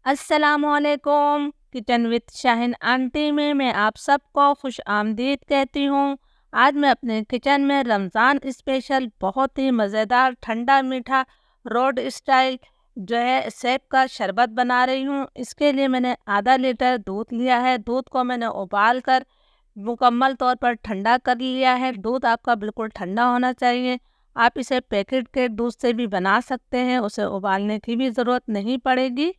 अस्सलामुअलैकुम। Kitchen with Shaheen aunty में मैं आप सबको खुश आमदीद कहती हूँ। आज मैं अपने किचन में रमज़ान स्पेशल बहुत ही मज़ेदार ठंडा मीठा रोड स्टाइल जो है सेब का शरबत बना रही हूँ। इसके लिए मैंने आधा लीटर दूध लिया है। दूध को मैंने उबाल कर मुकम्मल तौर पर ठंडा कर लिया है। दूध आपका बिल्कुल ठंडा होना चाहिए। आप इसे पैकेट के दूध से भी बना सकते हैं, उसे उबालने की भी ज़रूरत नहीं पड़ेगी।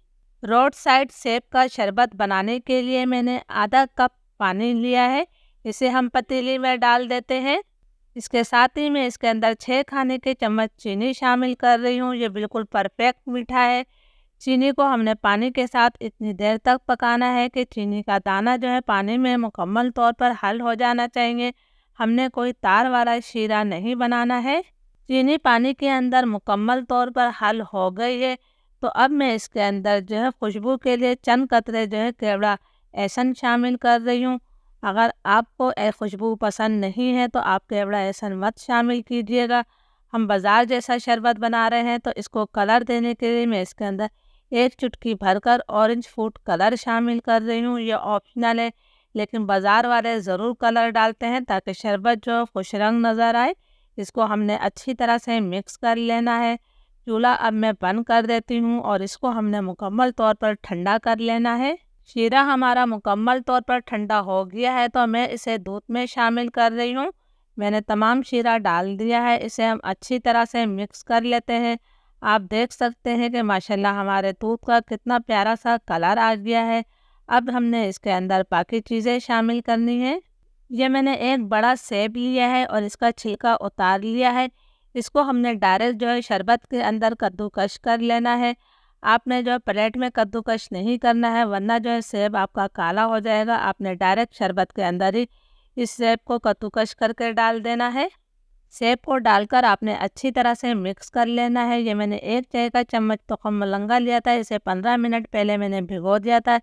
रोड साइड सेब का शरबत बनाने के लिए मैंने आधा कप पानी लिया है। इसे हम पतीली में डाल देते हैं। इसके साथ ही मैं इसके अंदर 6 खाने के चम्मच चीनी शामिल कर रही हूँ। ये बिल्कुल परफेक्ट मीठा है। चीनी को हमने पानी के साथ इतनी देर तक पकाना है कि चीनी का दाना जो है पानी में मुकम्मल तौर पर हल हो जाना चाहिए। हमने कोई तार वाला शीरा नहीं बनाना है। चीनी पानी के अंदर मुकम्मल तौर पर हल हो गई है। तो अब मैं इसके अंदर जो है खुशबू के लिए चंद कतरे जो है केवड़ा एहसन शामिल कर रही हूँ। अगर आपको खुशबू पसंद नहीं है तो आप केवड़ा एहसन मत शामिल कीजिएगा। हम बाज़ार जैसा शरबत बना रहे हैं तो इसको कलर देने के लिए मैं इसके अंदर 1 चुटकी भरकर ऑरेंज फूड कलर शामिल कर रही हूँ। ये ऑप्शनल है, लेकिन बाज़ार वाले ज़रूर कलर डालते हैं ताकि शरबत जो खुश रंग नज़र आए। इसको हमने अच्छी तरह से मिक्स कर लेना है। चूल्हा अब मैं बंद कर देती हूँ और इसको हमने मुकम्मल तौर पर ठंडा कर लेना है। शीरा हमारा मुकम्मल तौर पर ठंडा हो गया है तो मैं इसे दूध में शामिल कर रही हूँ। मैंने तमाम शीरा डाल दिया है। इसे हम अच्छी तरह से मिक्स कर लेते हैं। आप देख सकते हैं कि माशाल्लाह हमारे दूध का कितना प्यारा सा कलर आ गया है। अब हमने इसके अंदर बाकी चीज़ें शामिल करनी है। ये मैंने एक बड़ा सेब लिया है और इसका छिलका उतार लिया है। इसको हमने डायरेक्ट जो है शरबत के अंदर कद्दूकश कर लेना है। आपने जो है प्लेट में कद्दूकश नहीं करना है, वरना जो है सेब आपका काला हो जाएगा। आपने डायरेक्ट शरबत के अंदर ही इस सेब को कद्दूकश करके डाल देना है। सेब को डालकर आपने अच्छी तरह से मिक्स कर लेना है। ये मैंने 1 चाय का चम्मच तुखम मलंगा लिया था। इसे 15 मिनट पहले मैंने भिगो दिया था।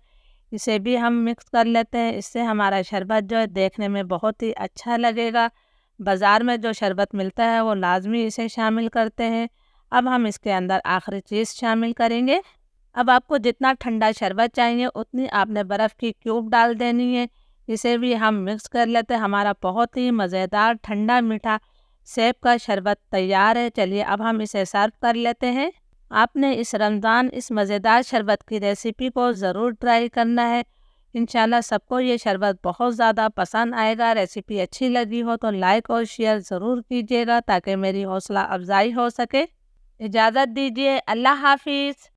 इसे भी हम मिक्स कर लेते हैं। इससे हमारा शरबत जो है देखने में बहुत ही अच्छा लगेगा। बाज़ार में जो शरबत मिलता है वो लाजमी इसे शामिल करते हैं। अब हम इसके अंदर आखिरी चीज़ शामिल करेंगे। अब आपको जितना ठंडा शरबत चाहिए उतनी आपने बर्फ़ की क्यूब डाल देनी है। इसे भी हम मिक्स कर लेते हैं। हमारा बहुत ही मज़ेदार ठंडा मीठा सेब का शरबत तैयार है। चलिए अब हम इसे सर्व कर लेते हैं। आपने इस रमज़ान इस मज़ेदार शरबत की रेसिपी को ज़रूर ट्राई करना है। इंशाल्लाह सबको ये शरबत बहुत ज़्यादा पसंद आएगा। रेसिपी अच्छी लगी हो तो लाइक और शेयर ज़रूर कीजिएगा ताकि मेरी हौसला अफजाई हो सके। इजाज़त दीजिए। अल्लाह हाफिज़।